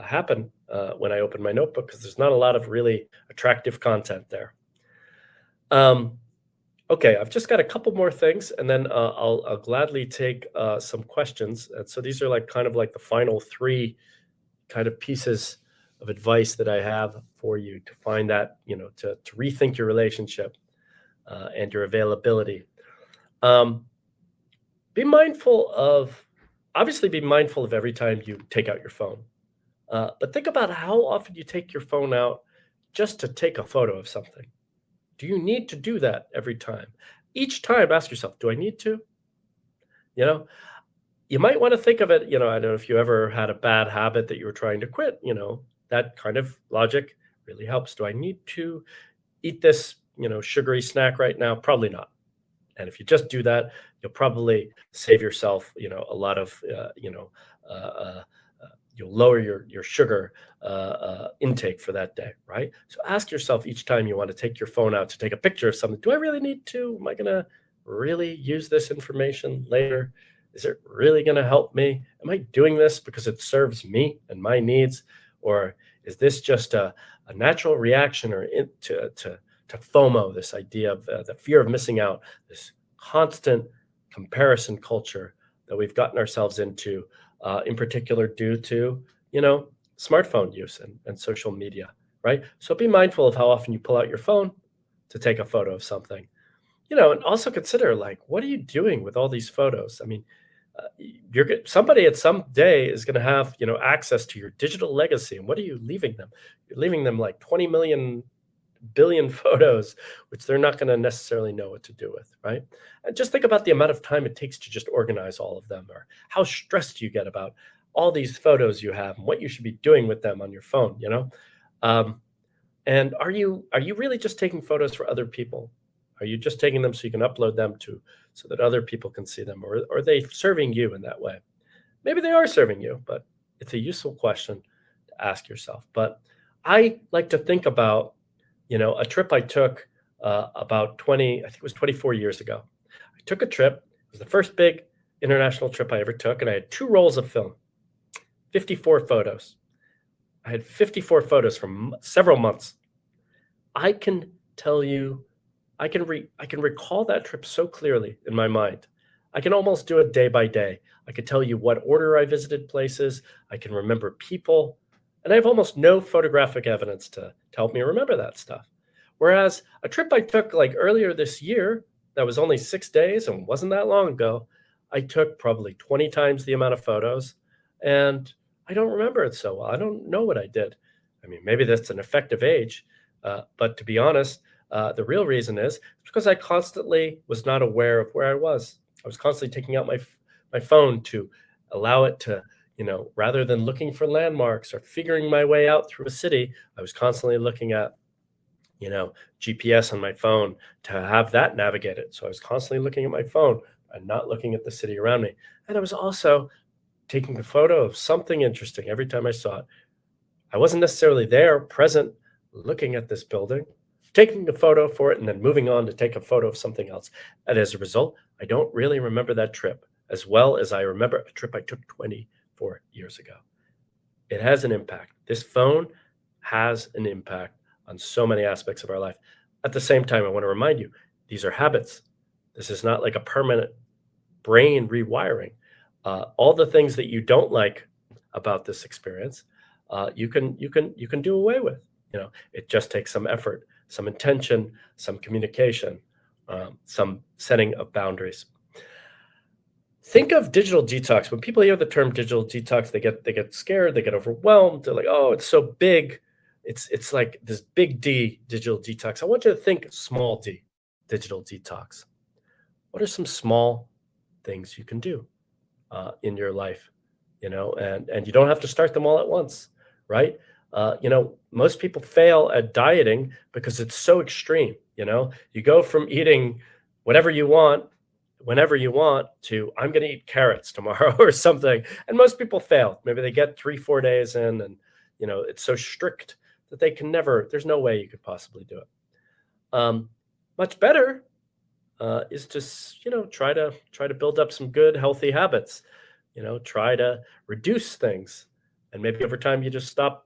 happen when I open my notebook because there's not a lot of really attractive content there. Um, okay, I've just got a couple more things, and then I'll gladly take some questions. And so these are like kind of like the final three kind of pieces of advice that I have for you to find that, to rethink your relationship and your availability. Um, be mindful of, obviously, be mindful of every time you take out your phone. But think about how often you take your phone out just to take a photo of something. Do you need to do that every time? Each time, ask yourself, do I need to? You know, you might want to think of it, I don't know if you ever had a bad habit that you were trying to quit, that kind of logic really helps. Do I need to eat this, sugary snack right now? Probably not. And if you just do that, you'll probably save yourself, a lot of, uh, uh, you'll lower your sugar intake for that day, right? So ask yourself each time you want to take your phone out to take a picture of something, do I really need to? Am I going to really use this information later? Is it really going to help me? Am I doing this because it serves me and my needs? Or is this just a natural reaction to FOMO, this idea of the fear of missing out, this constant comparison culture that we've gotten ourselves into, in particular due to, you know, smartphone use and social media, right? So be mindful of how often you pull out your phone to take a photo of something, and also consider like, what are you doing with all these photos? I mean, somebody at some day is going to have, access to your digital legacy. And what are you leaving them? You're leaving them like 20 million billion photos, which they're not going to necessarily know what to do with, right? And just think about the amount of time it takes to just organize all of them, or how stressed you get about all these photos you have and what you should be doing with them on your phone. Um, and are you really just taking photos for other people? Are you just taking them so you can upload them to so that other people can see them, or are they serving you in that way? Maybe they are serving you, but it's a useful question to ask yourself. But I like to think about, a trip I took about 20, I think it was 24 years ago. I took a trip. It was the first big international trip I ever took, and I had two rolls of film, 54 photos. I had 54 photos from several months. I can tell you, I can recall that trip so clearly in my mind. I can almost do it day by day. I could tell you what order I visited places. I can remember people, and I have almost no photographic evidence to help me remember that stuff. Whereas a trip I took like earlier this year, that was only 6 days and wasn't that long ago, I took probably 20 times the amount of photos, and I don't remember it so well. I don't know what I did. I mean, maybe that's an effective age, but to be honest, the real reason is because I constantly was not aware of where I was. I was constantly taking out my phone to allow it to, rather than looking for landmarks or figuring my way out through a city, I was constantly looking at, GPS on my phone to have that navigate it. So I was constantly looking at my phone and not looking at the city around me. And I was also taking a photo of something interesting every time I saw it. I wasn't necessarily there, present, looking at this building, taking a photo for it, and then moving on to take a photo of something else. And as a result, I don't really remember that trip as well as I remember a trip I took 24 years ago. It has an impact. This phone has an impact on so many aspects of our life. At the same time, I want to remind you, these are habits. This is not like a permanent brain rewiring. All the things that you don't like about this experience, you can do away with. It just takes some effort, some intention, some communication, some setting of boundaries. Think of digital detox. When people hear the term digital detox, they get scared, they get overwhelmed. They're like, "Oh, it's so big. It's like this big D digital detox." I want you to think small D digital detox. What are some small things you can do in your life? And you don't have to start them all at once, right? Most people fail at dieting because it's so extreme. You go from eating whatever you want, whenever you want, to I'm going to eat carrots tomorrow or something. And most people fail. Maybe they get 3, 4 days in, and it's so strict that they can never. There's no way you could possibly do it. Much better is to try to build up some good healthy habits. Try to reduce things And maybe over time you just stop,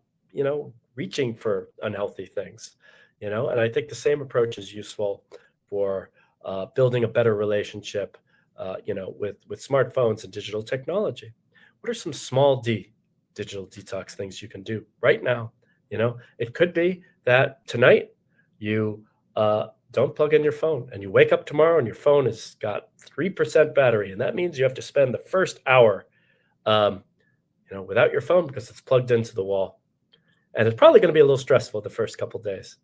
reaching for unhealthy things, and I think the same approach is useful for building a better relationship, with smartphones and digital technology. What are some small digital detox things you can do right now? It could be that tonight you don't plug in your phone and you wake up tomorrow and your phone has got 3% battery. And that means you have to spend the first hour, um, without your phone because it's plugged into the wall. And it's probably going to be a little stressful the first couple days,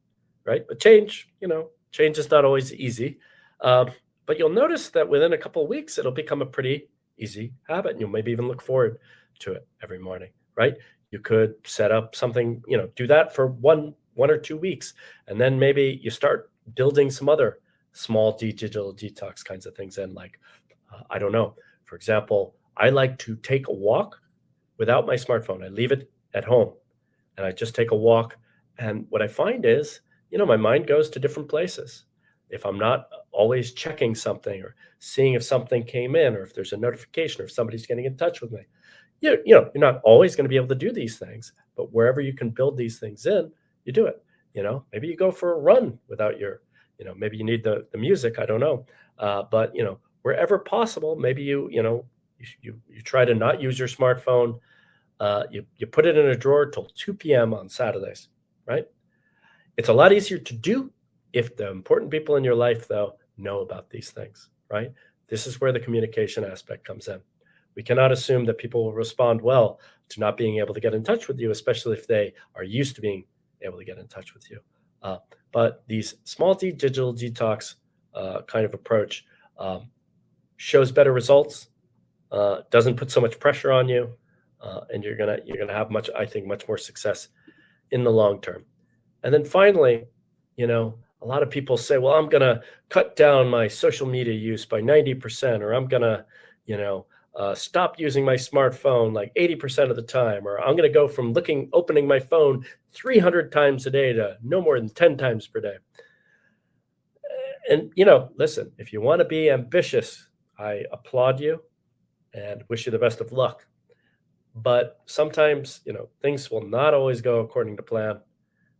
right? But change is not always easy. Um, but you'll notice that within a couple of weeks, it'll become a pretty easy habit. And you'll maybe even look forward to it every morning, right? You could set up something, do that for one or 2 weeks, and then maybe you start building some other small digital detox kinds of things in. Like, I don't know. For example, I like to take a walk without my smartphone. I leave it at home and I just take a walk. And what I find is, my mind goes to different places. If I'm not always checking something or seeing if something came in or if there's a notification or if somebody's getting in touch with me, you're not always going to be able to do these things, but wherever you can build these things in, you do it. Maybe you go for a run without your, maybe you need the music. I don't know. But, wherever possible, maybe you try to not use your smartphone. You put it in a drawer till 2 p.m. on Saturdays, right? It's a lot easier to do if the important people in your life, though, know about these things, right? This is where the communication aspect comes in. We cannot assume that people will respond well to not being able to get in touch with you, especially if they are used to being able to get in touch with you. But these small digital detox kind of approach shows better results, doesn't put so much pressure on you, and you're gonna have much more success in the long term. And then finally, a lot of people say, well, I'm gonna cut down my social media use by 90%, or I'm gonna, stop using my smartphone like 80% of the time, or I'm gonna go from opening my phone 300 times a day to no more than 10 times per day. And listen, if you want to be ambitious, I applaud you and wish you the best of luck. But sometimes, things will not always go according to plan.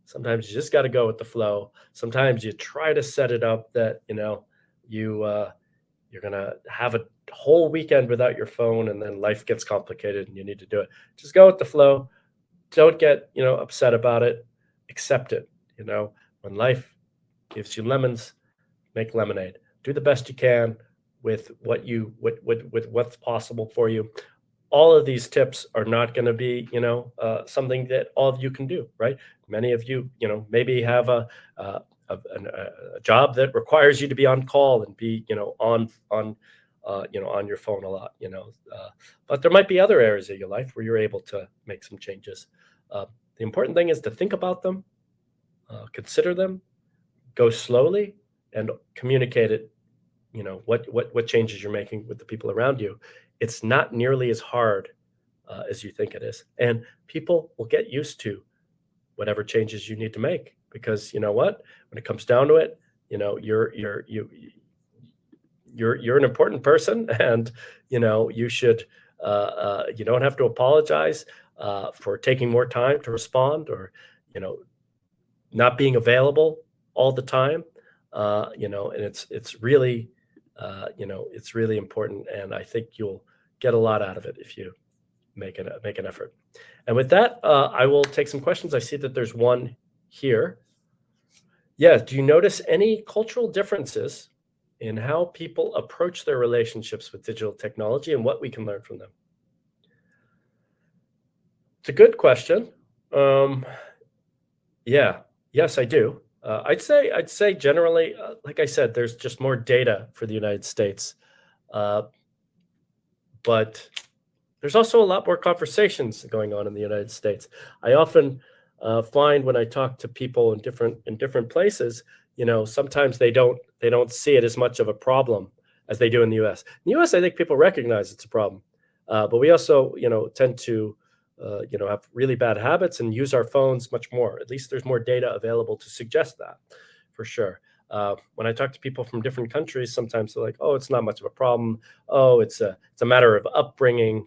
Sometimes you just got to go with the flow. Sometimes you try to set it up that, you're going to have a whole weekend without your phone, and then life gets complicated and you need to do it. Just go with the flow. Don't get, upset about it. Accept it. When life gives you lemons, make lemonade. Do the best you can with with what's possible for you. All of these tips are not going to be, something that all of you can do, right? Many of you, maybe have a job that requires you to be on call and be, on your phone a lot, but there might be other areas of your life where you're able to make some changes. The important thing is to think about them, consider them, go slowly, and communicate it. What changes you're making with the people around you. It's not nearly as hard as you think it is, and people will get used to whatever changes you need to make, because you know what, when it comes down to it, you're an important person, and you should you don't have to apologize for taking more time to respond, or you know not being available all the time. And it's really it's really important, and I think you'll get a lot out of it if you make an effort. And with that, I will take some questions. I see that there's one here. Yeah, do you notice any cultural differences in how people approach their relationships with digital technology and what we can learn from them? It's a good question. Yeah, yes, I do. I'd say generally, like I said, there's just more data for the United States, uh, but there's also a lot more conversations going on in the United States. I often find when I talk to people in different places, sometimes they don't see it as much of a problem as they do in the U.S. In the U.S., I think people recognize it's a problem, but we also, tend to, have really bad habits and use our phones much more. At least there's more data available to suggest that, for sure. When I talk to people from different countries, sometimes they're like, "Oh, it's not much of a problem. Oh, it's a matter of upbringing.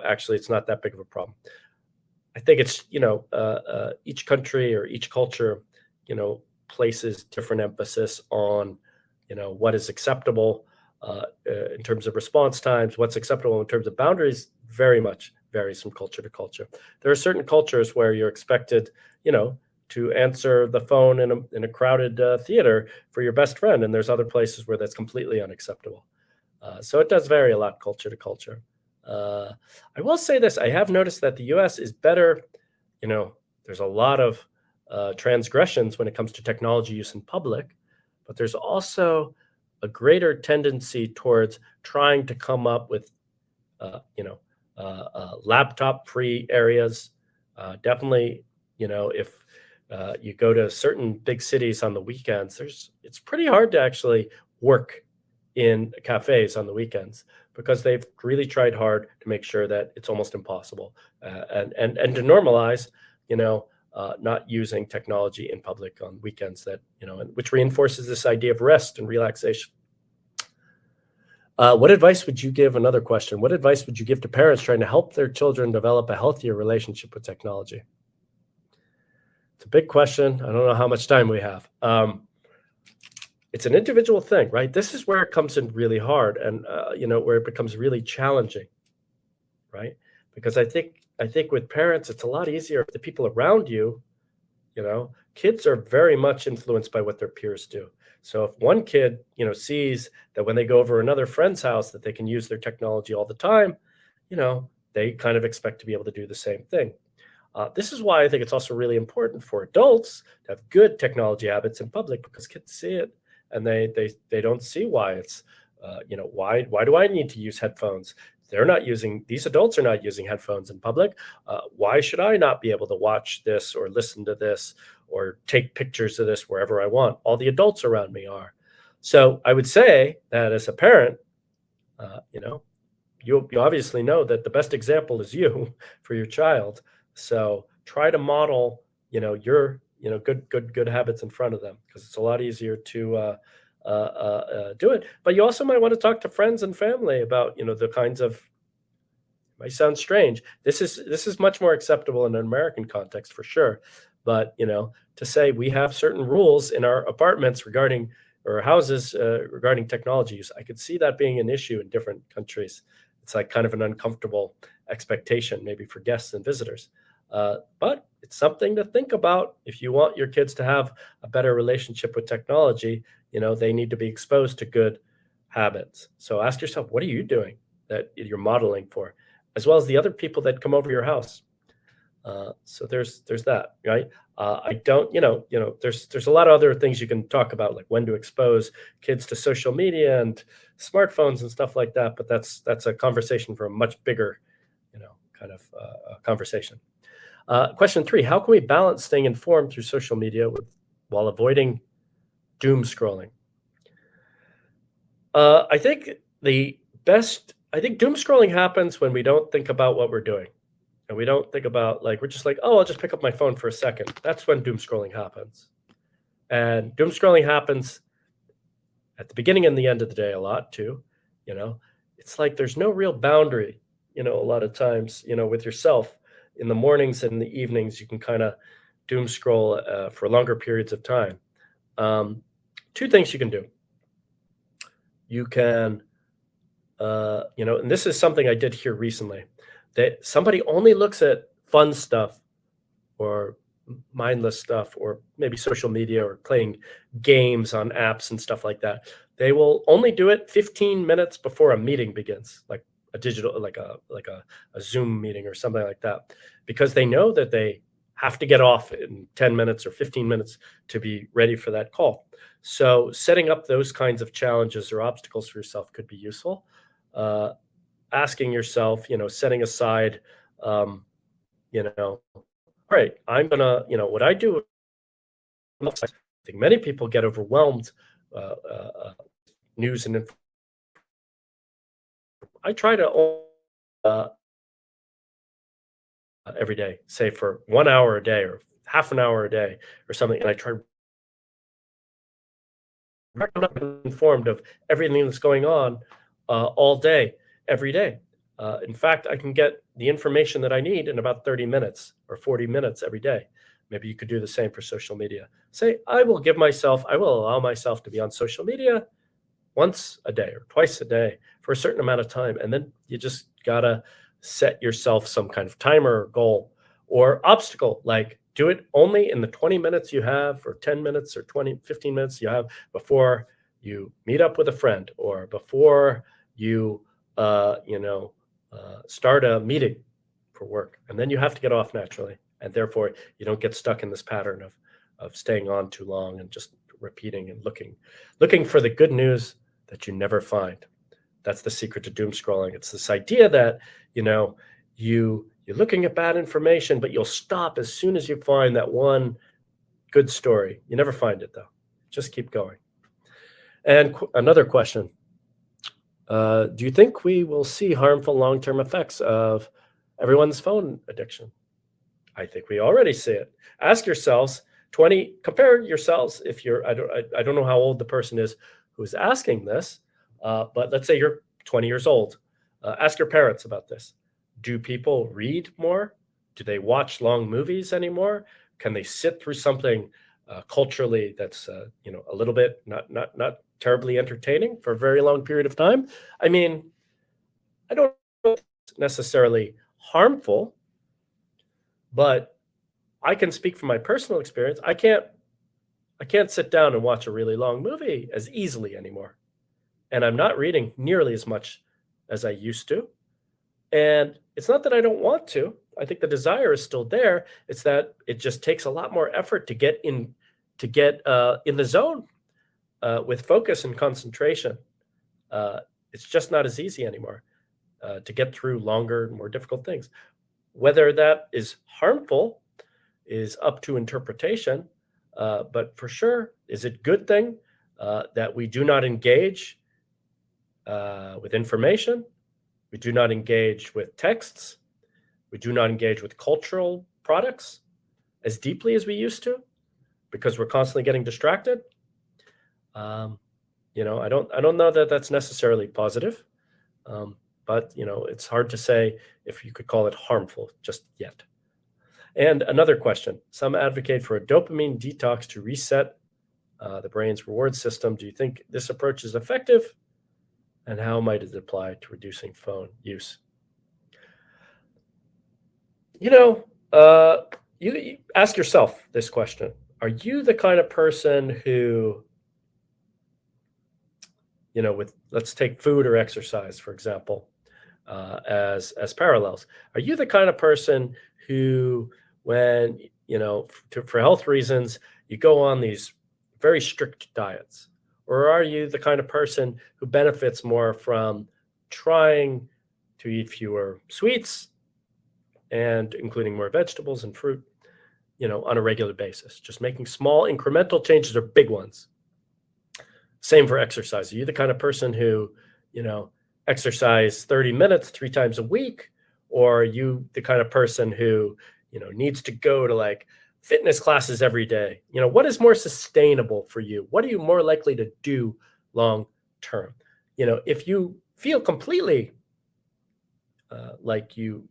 Actually, it's not that big of a problem." I think it's, each country or each culture, you know, places different emphasis on, what is acceptable in terms of response times, what's acceptable in terms of boundaries, very much varies from culture to culture. There are certain cultures where you're expected, you know, to answer the phone in a crowded theater for your best friend, and there's other places where that's completely unacceptable. So it does vary a lot culture to culture. Uh, I will say this: I have noticed that the U.S. is better. You know, there's a lot of transgressions when it comes to technology use in public, but there's also a greater tendency towards trying to come up with, laptop-free areas. Definitely, if you go to certain big cities on the weekends, it's pretty hard to actually work in cafes on the weekends because they've really tried hard to make sure that it's almost impossible, and to normalize, not using technology in public on weekends, that which reinforces this idea of rest and relaxation. What advice would you give? Another question. What advice would you give to parents trying to help their children develop a healthier relationship with technology? It's a big question. I don't know how much time we have. It's an individual thing, right? This is where it comes in really hard, and where it becomes really challenging, right? Because I think with parents, it's a lot easier if the people around you, kids are very much influenced by what their peers do. So if one kid, sees that when they go over another friend's house that they can use their technology all the time, they kind of expect to be able to do the same thing. This is why I think it's also really important for adults to have good technology habits in public, because kids see it and they don't see why it's, why do I need to use headphones? These adults are not using headphones in public. Why should I not be able to watch this or listen to this or take pictures of this wherever I want? All the adults around me are. So I would say that as a parent, uh, you know, you obviously know that the best example is you for your child. So try to model, your, good habits in front of them, because it's a lot easier to do it. But you also might want to talk to friends and family about, the kinds of, might sound strange. This is much more acceptable in an American context for sure. But to say we have certain rules in our apartments regarding, or houses regarding technology use, I could see that being an issue in different countries. It's like kind of an uncomfortable expectation, maybe for guests and visitors. But it's something to think about. If you want your kids to have a better relationship with technology, they need to be exposed to good habits. So ask yourself, what are you doing that you're modeling for, as well as the other people that come over your house? So there's that, right? I don't, there's a lot of other things you can talk about, like when to expose kids to social media and smartphones and stuff like that. But that's a conversation for a much bigger, kind of conversation. Question 3: how can we balance staying informed through social media while avoiding doom scrolling? I think I think doom scrolling happens when we don't think about what we're doing. And we don't think about, like, we're just like, oh, I'll just pick up my phone for a second. That's when doom scrolling happens. And doom scrolling happens at the beginning and the end of the day a lot too. You know, it's like there's no real boundary, a lot of times, with yourself. In the mornings and the evenings, you can kind of doom scroll for longer periods of time. Two things you can do. You can, and this is something I did here recently, that somebody only looks at fun stuff or mindless stuff, or maybe social media or playing games on apps and stuff like that. They will only do it 15 minutes before a meeting begins, like a digital, like a Zoom meeting or something like that, because they know that they have to get off in 10 minutes or 15 minutes to be ready for that call. So setting up those kinds of challenges or obstacles for yourself could be useful. Asking yourself, setting aside, all right, I'm gonna, what I do. I think many people get overwhelmed. News and I try to uh, every day, say for 1 hour a day or half an hour a day or something, and I try to informed of everything that's going on all day, every day. In fact, I can get the information that I need in about 30 minutes or 40 minutes every day. Maybe you could do the same for social media. Say, I will allow myself to be on social media once a day or twice a day for a certain amount of time. And then you just gotta set yourself some kind of timer or goal or obstacle, like do it only in the 20 minutes you have, or 10 minutes or 20, 15 minutes you have before you meet up with a friend, or before you, start a meeting for work. And then you have to get off naturally. And therefore you don't get stuck in this pattern of staying on too long and just repeating and looking for the good news that you never find. That's the secret to doom scrolling. It's this idea that, you're looking at bad information, but you'll stop as soon as you find that one good story. You never find it though. Just keep going. And another question. Do you think we will see harmful long-term effects of everyone's phone addiction? I think we already see it. Ask yourselves, compare yourselves if you're, I don't know how old the person is who's asking this, but let's say you're 20 years old. Ask your parents about this. Do people read more? Do they watch long movies anymore? Can they sit through something culturally that's a little bit not terribly entertaining for a very long period of time? I mean, I don't know if it's necessarily harmful, but I can speak from my personal experience. I can't sit down and watch a really long movie as easily anymore. And I'm not reading nearly as much as I used to. And it's not that I don't want to. I think the desire is still there. It's that it just takes a lot more effort to get in the zone with focus and concentration. It's just not as easy anymore to get through longer, more difficult things. Whether that is harmful is up to interpretation, but for sure, is it a good thing that we do not engage with information? We do not engage with texts. We do not engage with cultural products as deeply as we used to, because we're constantly getting distracted. I don't know that that's necessarily positive, but it's hard to say if you could call it harmful just yet. And another question: some advocate for a dopamine detox to reset the brain's reward system. Do you think this approach is effective? And how might it apply to reducing phone use? You ask yourself this question. Are you the kind of person who, let's take food or exercise, for example, as parallels. Are you the kind of person who, when, for health reasons, you go on these very strict diets? Or are you the kind of person who benefits more from trying to eat fewer sweets and including more vegetables and fruit, on a regular basis, just making small incremental changes or big ones? Same for exercise. Are you the kind of person who, exercise 30 minutes 3 times a week? Or are you the kind of person who, needs to go to like fitness classes every day? What is more sustainable for you? What are you more likely to do long term? If you feel completely like you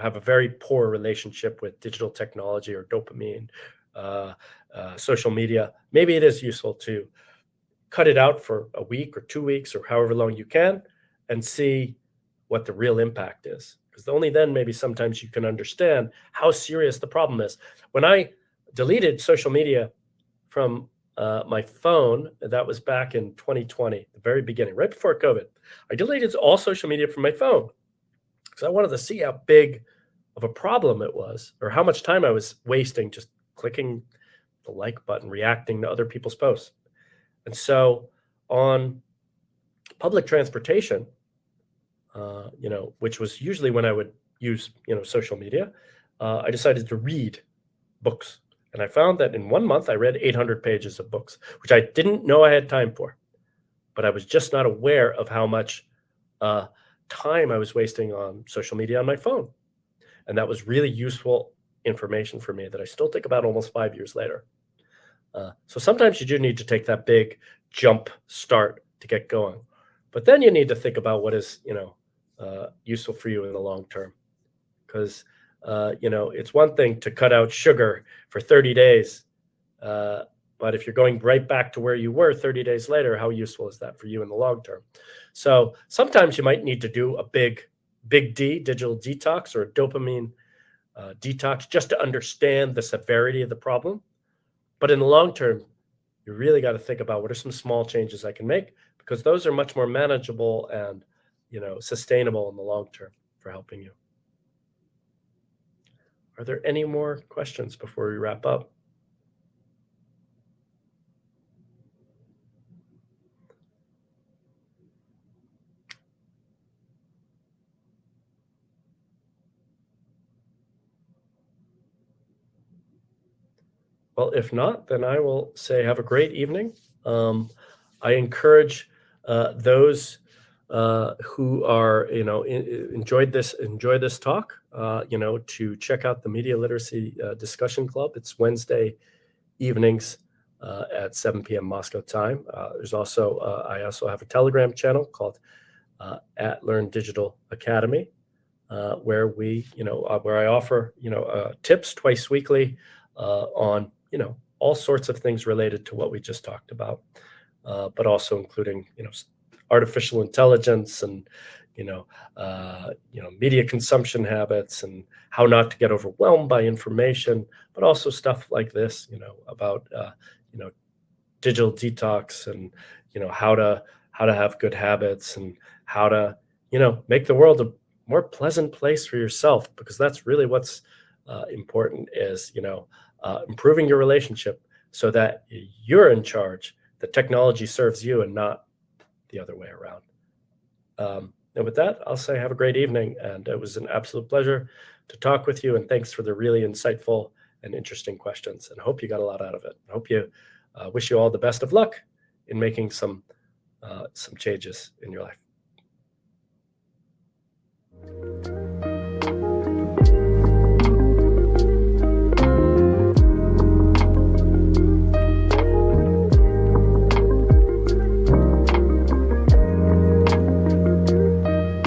have a very poor relationship with digital technology or dopamine, social media, maybe it is useful to cut it out for a week or 2 weeks or however long you can and see what the real impact is. Because only then maybe sometimes you can understand how serious the problem is. When I deleted social media from my phone, that was back in 2020, the very beginning, right before COVID, I deleted all social media from my phone because I wanted to see how big of a problem it was, or how much time I was wasting just clicking the like button, reacting to other people's posts. And so on public transportation, which was usually when I would use, social media, I decided to read books. And I found that in 1 month, I read 800 pages of books, which I didn't know I had time for. But I was just not aware of how much time I was wasting on social media on my phone. And that was really useful information for me that I still think about almost 5 years later. So sometimes you do need to take that big jump start to get going. But then you need to think about what is, useful for you in the long term. Because it's one thing to cut out sugar for 30 days, uh, but if you're going right back to where you were 30 days later, how useful is that for you in the long term? So sometimes you might need to do a big D digital detox or a dopamine detox just to understand the severity of the problem. But in the long term, you really got to think about what are some small changes I can make, because those are much more manageable and sustainable in the long term for helping you. Are there any more questions before we wrap up? Well, if not, then I will say have a great evening. I encourage those who are, enjoy this talk, to check out the Media Literacy Discussion Club. It's Wednesday evenings at 7 p.m. Moscow time. I also have a Telegram channel called at Learn Digital Academy, where I offer, tips twice weekly on, all sorts of things related to what we just talked about, but also including, artificial intelligence and, media consumption habits and how not to get overwhelmed by information, but also stuff like this, about, digital detox and, how to have good habits and how to, make the world a more pleasant place for yourself, because that's really what's important is, improving your relationship so that you're in charge. The technology serves you and not the other way around. And with that, I'll say have a great evening. And it was an absolute pleasure to talk with you. And thanks for the really insightful and interesting questions. And I hope you got a lot out of it. I hope you wish you all the best of luck in making some changes in your life.